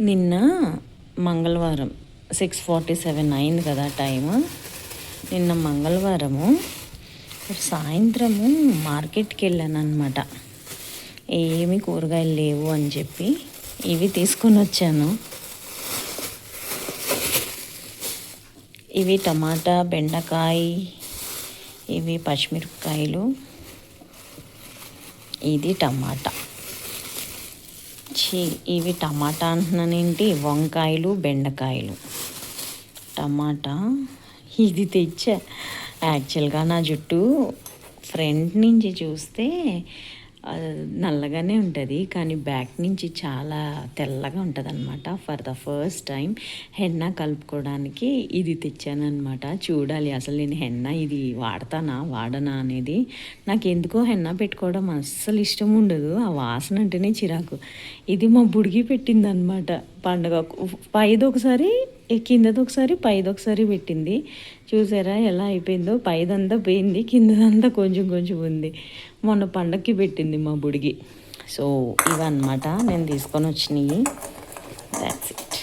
నిన్న మంగళవారం 6:47 అయింది కదా టైము. నిన్న మంగళవారము సాయంత్రము మార్కెట్కి వెళ్ళాను అనమాట. ఏమి కూరగాయలు లేవు అని చెప్పి ఇవి తీసుకొని వచ్చాను. ఇవి టమాటా, బెండకాయ, ఇవి పచ్చిమిరపకాయలు, ఇది టమాటా. ఇవి టమాటా అంటున్నానేంటి, వంకాయలు, బెండకాయలు, టమాటా. ఇది తెచ్చా. యాక్చువల్గా నా జుట్టు ఫ్రంట్ నుంచి చూస్తే నల్లగానే ఉంటుంది, కానీ బ్యాక్ నుంచి చాలా తెల్లగా ఉంటుంది అనమాట. For the first time henna కలుపుకోవడానికి ఇది తెచ్చానమాట. చూడాలి అసలు నేను హెన్నా ఇది వాడనా అనేది. నాకు ఎందుకో హెన్నా పెట్టుకోవడం అస్సలు ఇష్టం ఉండదు, ఆ వాసన అంటేనే చిరాకు. ఇది మా బుడిగి పెట్టిందనమాట పండగ. పైది ఒకసారి, కిందది ఒకసారి, పైది ఒకసారి పెట్టింది. చూసారా ఎలా అయిపోయిందో? పైదంతా పోయింది, కిందదంతా కొంచెం కొంచెం ఉంది. మొన్న పండగకి పెట్టింది మా బుడిగి. సో ఇవన్నమాట నేను తీసుకొని వచ్చినాయి. That's it.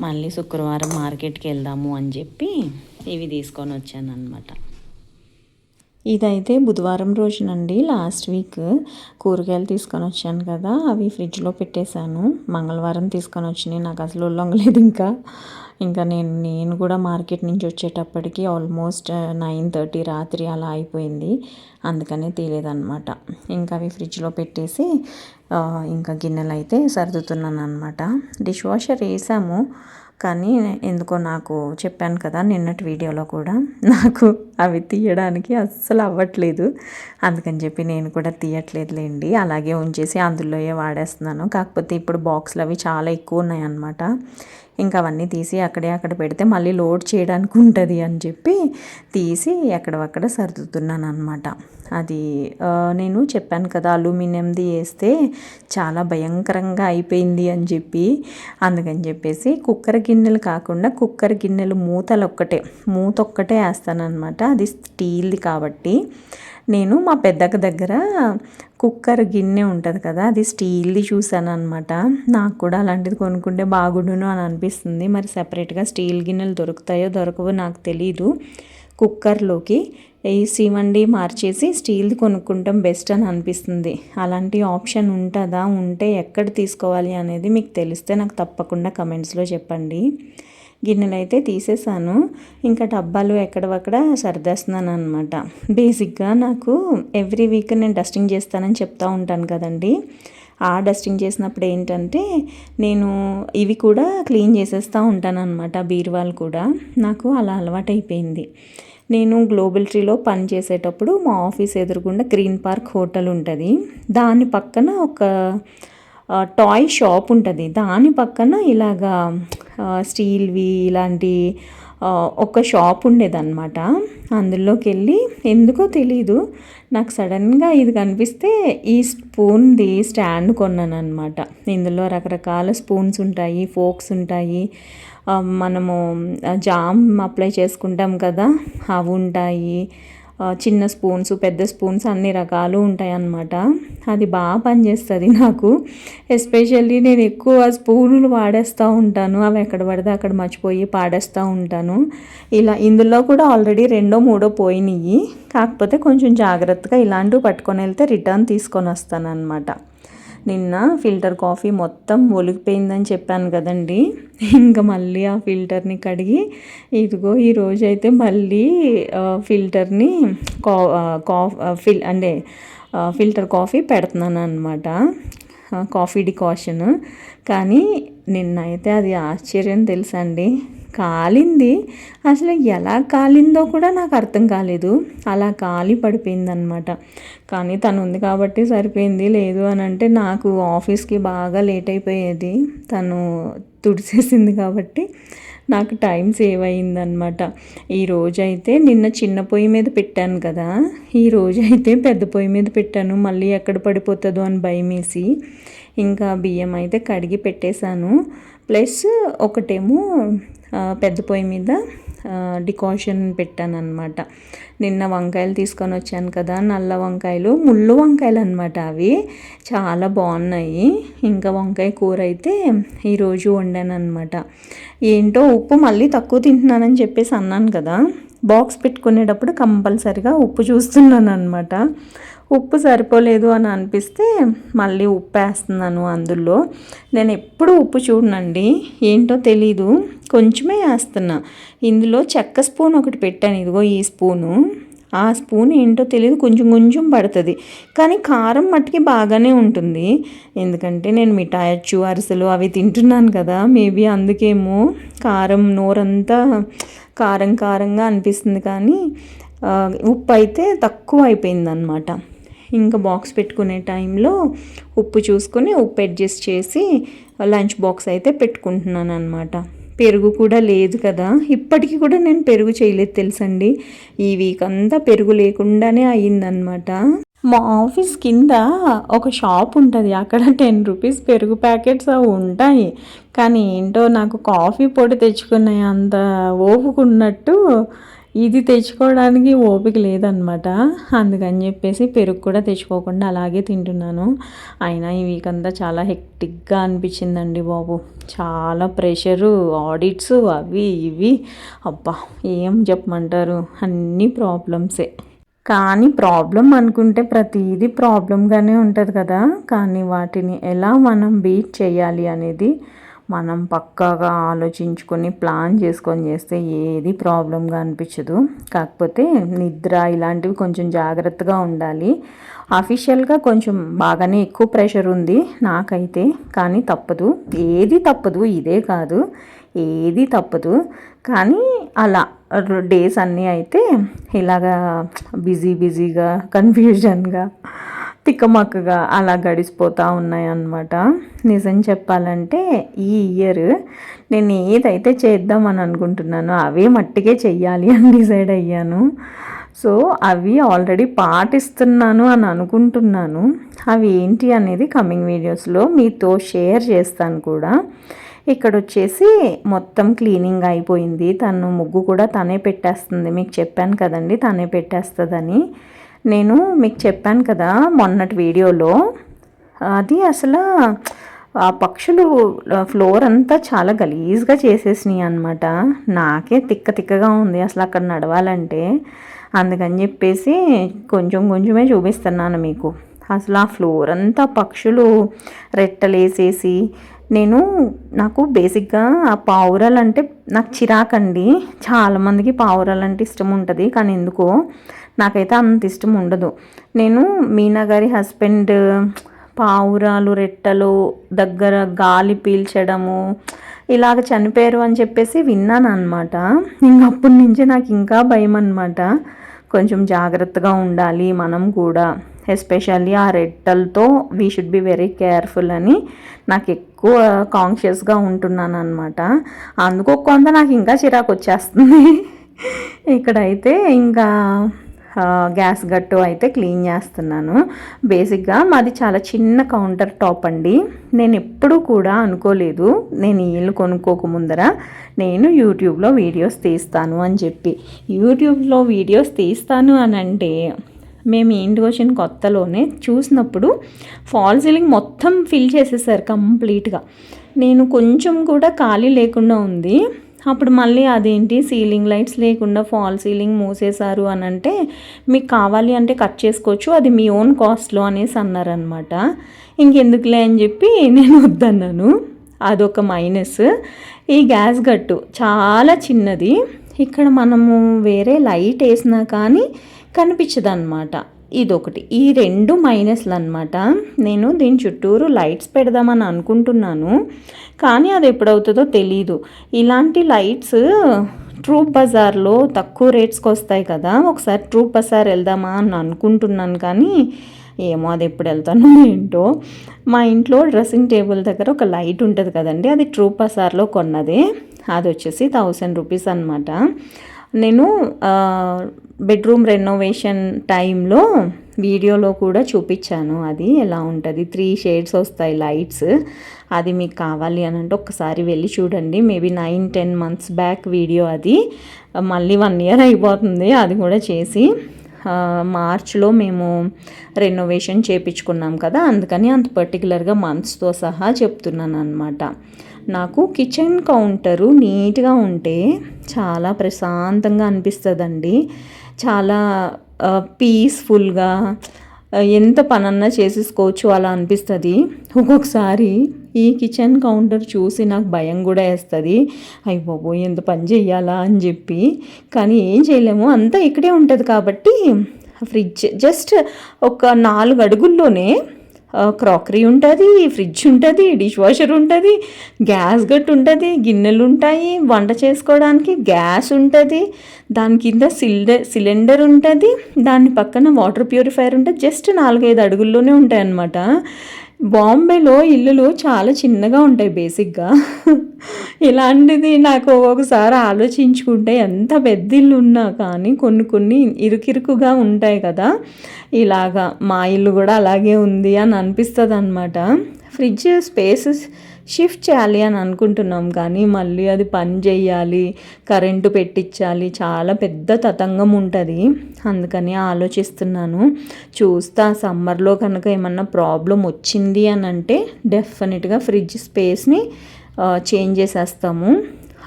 మళ్ళీ శుక్రవారం మార్కెట్కి వెళ్దాము అని చెప్పి ఇవి తీసుకొని వచ్చాను అనమాట. ఇదైతే బుధవారం రోజునండి. లాస్ట్ వీక్ కూరగాయలు తీసుకొని వచ్చాను కదా, అవి ఫ్రిడ్జ్లో పెట్టేశాను. మంగళవారం తీసుకొని వచ్చినాయి. నాకు అసలు ఉల్లొంగలేదు. ఇంకా నేను కూడా మార్కెట్ నుంచి వచ్చేటప్పటికి ఆల్మోస్ట్ 9:30 రాత్రి అలా అయిపోయింది. అందుకనే తీయలేదన్నమాట. ఇంకా అవి ఫ్రిడ్జ్లో పెట్టేసి ఇంకా గిన్నెలు అయితే సర్దుతున్నాను అనమాట. డిష్ వాషర్ వేసాము, కానీ ఎందుకో నాకు చెప్పాను కదా నిన్నటి వీడియోలో కూడా, నాకు అవి తీయడానికి అస్సలు అవ్వట్లేదు. అందుకని చెప్పి నేను కూడా తీయట్లేదులేండి, అలాగే ఉంచేసి అందులోయే వాడేస్తున్నాను. కాకపోతే ఇప్పుడు బాక్సులు అవి చాలా ఎక్కువ ఉన్నాయన్నమాట. ఇంకా అవన్నీ తీసి అక్కడ పెడితే మళ్ళీ లోడ్ చేయడానికి ఉంటుంది అని చెప్పి తీసి ఎక్కడవక్కడ సర్దుతున్నాను అనమాట. అది నేను చెప్పాను కదా అల్యూమినియంది వేస్తే చాలా భయంకరంగా అయిపోయింది అని చెప్పి, అందుకని చెప్పేసి కుక్కర్ గిన్నెలు కాకుండా కుక్కర్ గిన్నెలు మూత ఒక్కటే వేస్తానమాట. అది స్టీల్ది కాబట్టి నేను మా పెద్దక్క దగ్గర కుక్కర్ గిన్నె ఉంటుంది కదా, అది స్టీల్ది చూసాను అనమాట. నాకు కూడా అలాంటిది కొనుక్కుంటే బాగుండును అని అనిపిస్తుంది. మరి సపరేట్గా స్టీల్ గిన్నెలు దొరుకుతాయో దొరకవో నాకు తెలీదు. కుక్కర్లోకి సిమండి మార్చేసి స్టీల్ది కొనుక్కుంటాం బెస్ట్ అని అనిపిస్తుంది. అలాంటి ఆప్షన్ ఉంటుందా? ఉంటే ఎక్కడ తీసుకోవాలి అనేది మీకు తెలిస్తే నాకు తప్పకుండా కమెంట్స్లో చెప్పండి. గిన్నెలు అయితే తీసేసాను. ఇంకా డబ్బాలు ఎక్కడవక్కడ సర్దేస్తున్నాను అనమాట. బేసిక్గా నాకు ఎవ్రీ వీక్ నేను డస్టింగ్ చేస్తానని చెప్తూ ఉంటాను కదండి. ఆ డస్టింగ్ చేసినప్పుడు ఏంటంటే నేను ఇవి కూడా క్లీన్ చేసేస్తూ ఉంటాను అనమాట. బీరువాలు కూడా నాకు అలా అలవాటైపోయింది. నేను గ్లోబల్ ట్రీలో పని చేసేటప్పుడు మా ఆఫీస్ ఎదురుగుండా గ్రీన్ పార్క్ హోటల్ ఉంటుంది. దాని పక్కన ఒక టాయ్ షాప్ ఉంటుంది. దాని పక్కన ఇలాగా స్టీల్వి ఇలాంటి ఒక షాప్ ఉండేదన్నమాట. అందులోకి వెళ్ళి ఎందుకో తెలీదు నాకు సడన్గా ఇది కనిపిస్తే ఈ స్పూన్ది స్టాండ్ కొన్నాను అనమాట. ఇందులో రకరకాల స్పూన్స్ ఉంటాయి, ఫోక్స్ ఉంటాయి, మనము జామ్ అప్లై చేసుకుంటాం కదా అవి ఉంటాయి, చిన్న స్పూన్స్, పెద్ద స్పూన్స్, అన్ని రకాలు ఉంటాయి అన్నమాట. అది బాగా పనిచేస్తుంది నాకు. ఎస్పెషల్లీ నేను ఎక్కువ స్పూన్లు వాడేస్తూ ఉంటాను. అవి ఎక్కడ పడితే అక్కడ మర్చిపోయి పాడేస్తూ ఉంటాను. ఇందులో కూడా ఆల్రెడీ 2, 3 పోయినాయి. కాకపోతే కొంచెం జాగ్రత్తగా ఇలాంటివి పట్టుకొని వెళ్తే రిటర్న్ తీసుకొని వస్తాను అనమాట. నిన్న ఫిల్టర్ కాఫీ మొత్తం ఒలిగిపోయిందని చెప్పాను కదండి. ఇంకా మళ్ళీ ఆ ఫిల్టర్ని కడిగి ఇదిగో ఈరోజైతే మళ్ళీ ఫిల్టర్ని ఫిల్టర్ కాఫీ పెడుతున్నాను అనమాట. Coffee decoction. కానీ నిన్నైతే అది ఆశ్చర్యం తెలుసా అండి, కాలింది. అసలు ఎలా కాలిందో కూడా నాకు అర్థం కాలేదు. అలా కాలి పడిపోయిందనమాట. కానీ తను ఉంది కాబట్టి సరిపోయింది. లేదు అని అంటే నాకు ఆఫీస్కి బాగా లేట్ అయిపోయేది. తను తుడిసేసింది కాబట్టి నాకు టైం సేవ్ అయిందనమాట. ఈరోజైతే నిన్న చిన్న పొయ్యి మీద పెట్టాను కదా, ఈరోజైతే పెద్ద పొయ్యి మీద పెట్టాను. మళ్ళీ ఎక్కడ పడిపోతుందో అని భయమేసి ఇంకా బియ్యం అయితే కడిగి పెట్టేశాను. ప్లస్ ఒకటేమో పెద్ద పొయ్యి మీద డికాషన్ పెట్టానన్నమాట. నిన్న వంకాయలు తీసుకొని వచ్చాను కదా, నల్ల వంకాయలు, ముళ్ళు వంకాయలు అనమాట. అవి చాలా బాగున్నాయి. ఇంకా వంకాయ కూర అయితే ఈరోజు వండాను అనమాట. ఏంటో ఉప్పు మళ్ళీ తక్కువ తింటున్నానని చెప్పేసి అన్నాను కదా, బాక్స్ పెట్టుకునేటప్పుడు కంపల్సరిగా ఉప్పు చూస్తున్నాను అనమాట. ఉప్పు సరిపోలేదు అని అనిపిస్తే మళ్ళీ ఉప్పు వేస్తున్నాను. అందులో నేను ఎప్పుడు ఉప్పు చూడనండి, ఏంటో తెలీదు, కొంచెమే వేస్తున్నా. ఇందులో చెక్క స్పూన్ ఒకటి పెట్టాను, ఇదిగో ఈ స్పూను. ఆ స్పూన్ ఏంటో తెలియదు, కొంచెం కొంచెం పడుతుంది, కానీ కారం మట్టుకి బాగానే ఉంటుంది. ఎందుకంటే నేను మిఠాయచ్చు అరిసెలు అవి తింటున్నాను కదా, మేబీ అందుకేమో కారం నోరంతా కారం కారంగా అనిపిస్తుంది. కానీ ఉప్పు అయితే తక్కువ అయిపోయిందనమాట. ఇంకా బాక్స్ పెట్టుకునే టైంలో ఉప్పు చూసుకొని ఉప్పు అడ్జస్ట్ చేసి లంచ్ బాక్స్ అయితే పెట్టుకుంటున్నాను అనమాట. పెరుగు కూడా లేదు కదా, ఇప్పటికీ కూడా నేను పెరుగు చేయలేదు తెలుసండి. ఈ వీక్ అంతా పెరుగు లేకుండానే అయ్యిందనమాట. మా ఆఫీస్ కింద ఒక షాప్ ఉంటుంది, అక్కడ 10 రూపీస్ పెరుగు ప్యాకెట్స్ అవి ఉంటాయి. కానీ ఏంటో నాకు కాఫీ పొడి తెచ్చుకునే అంత ఓపుకున్నట్టు ఇది తెచ్చుకోవడానికి ఓపిక లేదనమాట. అందుకని చెప్పేసి పెరుగు కూడా తెచ్చుకోకుండా అలాగే తింటున్నాను. అయినా ఈ వీక్ అంతా చాలా హెక్టిక్గా అనిపించిందండి బాబు. చాలా ప్రెషరు, ఆడిట్స్ అవి ఇవి, అబ్బా ఏం చెప్పమంటారు, అన్నీ ప్రాబ్లమ్సే. కానీ ప్రాబ్లం అనుకుంటే ప్రతిదీ ప్రాబ్లంగానే ఉంటుంది కదా, కానీ వాటిని ఎలా మనం బీట్ చేయాలి అనేది మనం పక్కాగా ఆలోచించుకొని ప్లాన్ చేసుకొని చేస్తే ఏది ప్రాబ్లంగా అనిపించదు. కాకపోతే నిద్ర ఇలాంటివి కొంచెం జాగ్రత్తగా ఉండాలి. అఫీషియల్గా కొంచెం బాగానే ఎక్కువ ప్రెషర్ ఉంది నాకైతే, కానీ తప్పదు, ఏది తప్పదు, ఇదే కాదు ఏది తప్పదు. కానీ అలా డేస్ అన్నీ అయితే ఇలాగా బిజీగా కన్ఫ్యూజన్గా తిక్కమక్కగా అలా గడిచిపోతూ ఉన్నాయన్నమాట. నిజం చెప్పాలంటే ఈ ఇయర్ నేను ఏదైతే చేద్దామని అనుకుంటున్నానో అవే మట్టికే చెయ్యాలి అని డిసైడ్ అయ్యాను. సో అవి ఆల్రెడీ పాటిస్తున్నాను అని అనుకుంటున్నాను. అవి ఏంటి అనేది కమింగ్ వీడియోస్లో మీతో షేర్ చేస్తాను కూడా. ఇక్కడ వచ్చేసి మొత్తం క్లీనింగ్ అయిపోయింది. తను ముగ్గు కూడా తనే పెట్టేస్తుంది. మీకు చెప్పాను కదండి తనే పెట్టేస్తుందని. నేను మీకు చెప్పాను కదా మొన్నటి వీడియోలో, అది అసలు ఆ పక్షులు ఫ్లోర్ అంతా చాలా గలీజ్గా చేసేసినాయి అనమాట. నాకే తిక్కగా ఉంది అసలు అక్కడ నడవాలంటే. అందుకని చెప్పేసి కొంచెమే చూపిస్తున్నాను మీకు. అసలు ఆ ఫ్లోర్ అంతా పక్షులు రెట్టలేసేసి, నాకు బేసిక్గా ఆ పావురాలు అంటే నాకు చిరాకండి. చాలామందికి పావురాలు అంటే ఇష్టం ఉంటుంది, కానీ ఎందుకో నాకైతే అంత ఇష్టం ఉండదు. నేను మీనా గారి హస్బెండ్ పావురాలు రెట్టలు దగ్గర గాలి పీల్చడము ఇలాగ చనిపోయారు అని చెప్పేసి విన్నాను అనమాట. ఇంకప్పటి నుంచి నాకు ఇంకా భయం అనమాట. కొంచెం జాగ్రత్తగా ఉండాలి మనం కూడా, ఎస్పెషల్లీ ఆ రెట్టలతో we should be very careful అని నాకు ఎక్కువ కాన్షియస్గా ఉంటున్నాను అనమాట. అందుకో కొంత నాకు ఇంకా చిరాకు వచ్చేస్తుంది. ఇక్కడైతే ఇంకా గ్యాస్ గట్టు అయితే క్లీన్ చేస్తున్నాను. బేసిక్గా మాది చాలా చిన్న కౌంటర్ టాప్ అండి. నేను ఎప్పుడూ కూడా అనుకోలేదు నేను ఇల్లు కొనుక్కోకముందర నేను యూట్యూబ్లో వీడియోస్ తీస్తాను అని చెప్పి. యూట్యూబ్లో వీడియోస్ తీస్తాను అని అంటే, మేము ఇంటికి వచ్చిన కొత్తలోనే చూసినప్పుడు ఫాల్ సీలింగ్ మొత్తం ఫిల్ చేసేసారు కంప్లీట్గా. నేను కొంచెం కూడా ఖాళీ లేకుండా ఉంది. అప్పుడు మళ్ళీ అదేంటి సీలింగ్ లైట్స్ లేకుండా ఫాల్ సీలింగ్ మూసేశారు అని అంటే, మీకు కావాలి అంటే కట్ చేసుకోవచ్చు, అది మీ ఓన్ కాస్ట్లో అనేసి అన్నారనమాట. ఇంకెందుకులే అని చెప్పి నేను వద్దన్నాను. అదొక మైనస్. ఈ గ్యాస్ గట్టు చాలా చిన్నది. ఇక్కడ మనము వేరే లైట్ వేసినా కానీ కనిపించదు అనమాట. ఇదొకటి, ఈ 2 మైనస్లు అనమాట. నేను దీని చుట్టూరు లైట్స్ పెడదామని అనుకుంటున్నాను, కానీ అది ఎప్పుడవుతుందో తెలీదు. ఇలాంటి లైట్స్ ట్రూప్ బజార్లో తక్కువ రేట్స్కి వస్తాయి కదా, ఒకసారి ట్రూప్ బజార్ వెళ్దామా అని అనుకుంటున్నాను. కానీ ఏమో అది ఎప్పుడు వెళ్తానో ఏంటో. మా ఇంట్లో డ్రెస్సింగ్ టేబుల్ దగ్గర ఒక లైట్ ఉంటుంది కదండి, అది ట్రూప్ బజార్లో కొన్నదే. అది వచ్చేసి 1000 రూపీస్ అనమాట. నేను బెడ్రూమ్ రెనోవేషన్ టైంలో వీడియోలో కూడా చూపించాను అది ఎలా ఉంటుంది. 3 షేడ్స్ వస్తాయి లైట్స్. అది మీకు కావాలి అని అంటే ఒక్కసారి వెళ్ళి చూడండి. మేబీ 9-10 మంత్స్ బ్యాక్ వీడియో అది. మళ్ళీ 1 ఇయర్ అయిపోతుంది అది కూడా చేసి. మార్చ్లో మేము రెనోవేషన్ చేయించుకున్నాం కదా, అందుకని అంత పర్టికులర్గా మంత్స్తో సహా చెప్తున్నాను అనమాట. నాకు కిచెన్ కౌంటరు నీట్గా ఉంటే చాలా ప్రశాంతంగా అనిపిస్తుందండి. చాలా పీస్ఫుల్గా ఎంత పనన్నా చేసేసుకోవచ్చు అలా అనిపిస్తుంది. ఒక్కొక్కసారి ఈ కిచెన్ కౌంటర్ చూసి నాకు భయం కూడా వేస్తుంది. అయ్య బాబోయ్ ఎంత పని చెయ్యాలా అని చెప్పి. కానీ ఏం చేయలేము, అంతా ఇక్కడే ఉంటుంది కాబట్టి. ఫ్రిడ్జ్ జస్ట్ ఒక 4 అడుగుల్లోనే క్రాకరీ ఉంటుంది, ఫ్రిడ్జ్ ఉంటుంది, డిష్ వాషర్ ఉంటుంది, గ్యాస్ గట్టు ఉంటుంది, గిన్నెలు ఉంటాయి, వంట చేసుకోవడానికి గ్యాస్ ఉంటుంది, దాని కింద సిలిండర్ ఉంటుంది, దాని పక్కన వాటర్ ప్యూరిఫైయర్ ఉంటుంది. జస్ట్ 4-5 అడుగుల్లోనే ఉంటాయి అన్నమాట. బాంబేలో ఇల్లులు చాలా చిన్నగా ఉంటాయి బేసిక్గా. ఇలాంటిది నాకు ఒక్కొక్కసారి ఆలోచించుకుంటే ఎంత పెద్ద ఇల్లు ఉన్నా కానీ కొన్ని ఇరుకిరుకుగా ఉంటాయి కదా. ఇలాగా మా ఇల్లు కూడా అలాగే ఉంది అని అనిపిస్తుంది అనమాట. ఫ్రిడ్జ్ స్పేస్ షిఫ్ట్ చేయాలి అని అనుకుంటున్నాం కానీ మళ్ళీ అది పని చేయాలి, కరెంటు పెట్టించాలి, చాలా పెద్ద తతంగం ఉంటుంది. అందుకని ఆలోచిస్తున్నాను. చూస్తా సమ్మర్లో కనుక ఏమన్నా ప్రాబ్లం వచ్చింది అని అంటే డెఫినెట్గా ఫ్రిడ్జ్ స్పేస్ని చేంజ్ చేసేస్తాము.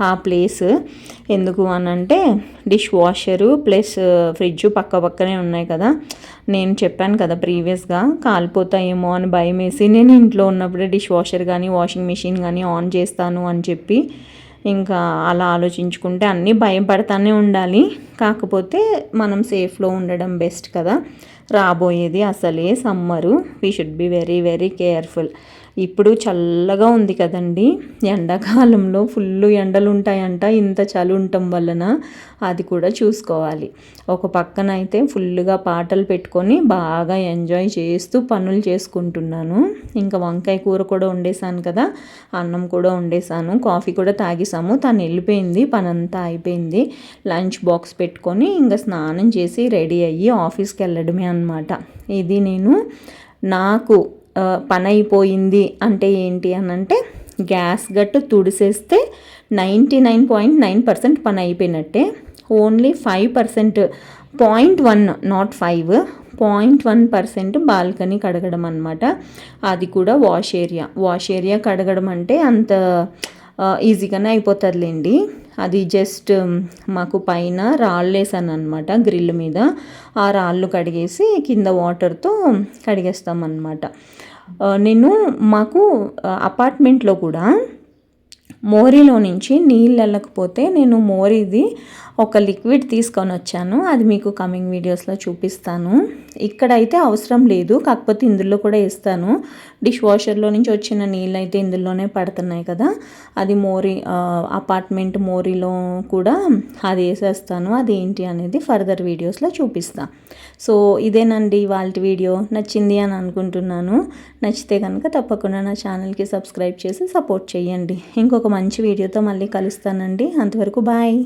ఆ ప్లేస్ ఎందుకు అనంటే డిష్ వాషరు ప్లస్ ఫ్రిడ్జ్ పక్కనే ఉన్నాయి కదా. నేను చెప్పాను కదా ప్రీవియస్గా కాలిపోతాయేమో అని భయం వేసి నేను ఇంట్లో ఉన్నప్పుడే డిష్ వాషర్ కానీ వాషింగ్ మిషన్ కానీ ఆన్ చేస్తాను అని చెప్పి ఇంకా అలా ఆలోచించుకుంటే అన్నీ భయపడతానే ఉండాలి. కాకపోతే మనం సేఫ్లో ఉండడం బెస్ట్ కదా. రాబోయేది అసలే summer, we should be very very careful. ఇప్పుడు చల్లగా ఉంది కదండి, ఎండాకాలంలో ఫుల్ ఎండలు ఉంటాయంట ఇంత చలి ఉండటం వలన. అది కూడా చూసుకోవాలి. ఒక పక్కన అయితే ఫుల్గా పాటలు పెట్టుకొని బాగా ఎంజాయ్ చేస్తూ పనులు చేసుకుంటున్నాను. ఇంకా వంకాయ కూర కూడా వండేసాను కదా, అన్నం కూడా వండేసాను, కాఫీ కూడా తాగేసాము. తను వెళ్ళిపోయింది, పనంతా అయిపోయింది. లంచ్ బాక్స్ పెట్టుకొని ఇంకా స్నానం చేసి రెడీ అయ్యి ఆఫీస్కి వెళ్ళడమే అనమాట. ఇది నేను నాకు పని అయిపోయింది అంటే ఏంటి అని అంటే గ్యాస్ గట్టు తుడిసేస్తే 99.9% పని అయిపోయినట్టే. ఓన్లీ 5%, 0.1 నాట్ 5, 0.1% బాల్కనీ కడగడం అనమాట. అది కూడా వాష్ ఏరియా కడగడం అంటే అంత ఈజీగానే అయిపోతుందిలేండి. అది జస్ట్ మాకు పైన రాళ్ళు వేసాను అనమాట గ్రిల్ మీద. ఆ రాళ్ళు కడిగేసి కింద వాటర్తో కడిగేస్తామన్నమాట. మాకు అపార్ట్మెంట్లో కూడా మోరీలో నుంచి నీళ్ళు వెళ్ళకపోతే నేను మోరీది ఒక లిక్విడ్ తీసుకొని వచ్చాను. అది మీకు కమింగ్ వీడియోస్లో చూపిస్తాను. ఇక్కడైతే అవసరం లేదు, కాకపోతే ఇందులో కూడా వేస్తాను. డిష్ వాషర్లో నుంచి వచ్చిన నీళ్ళు అయితే ఇందులోనే పడుతున్నాయి కదా, అది అపార్ట్మెంట్ మోరీలో కూడా అది వేసేస్తాను. అది ఏంటి అనేది ఫర్దర్ వీడియోస్లో చూపిస్తాను. సో ఇదేనండి వాళ్ళ వీడియో. నచ్చింది అని అనుకుంటున్నాను. నచ్చితే కనుక తప్పకుండా నా ఛానల్కి సబ్స్క్రైబ్ చేసి సపోర్ట్ చేయండి. ఇంకొక మంచి వీడియోతో మళ్ళీ కలుస్తానండి. అంతవరకు బాయ్.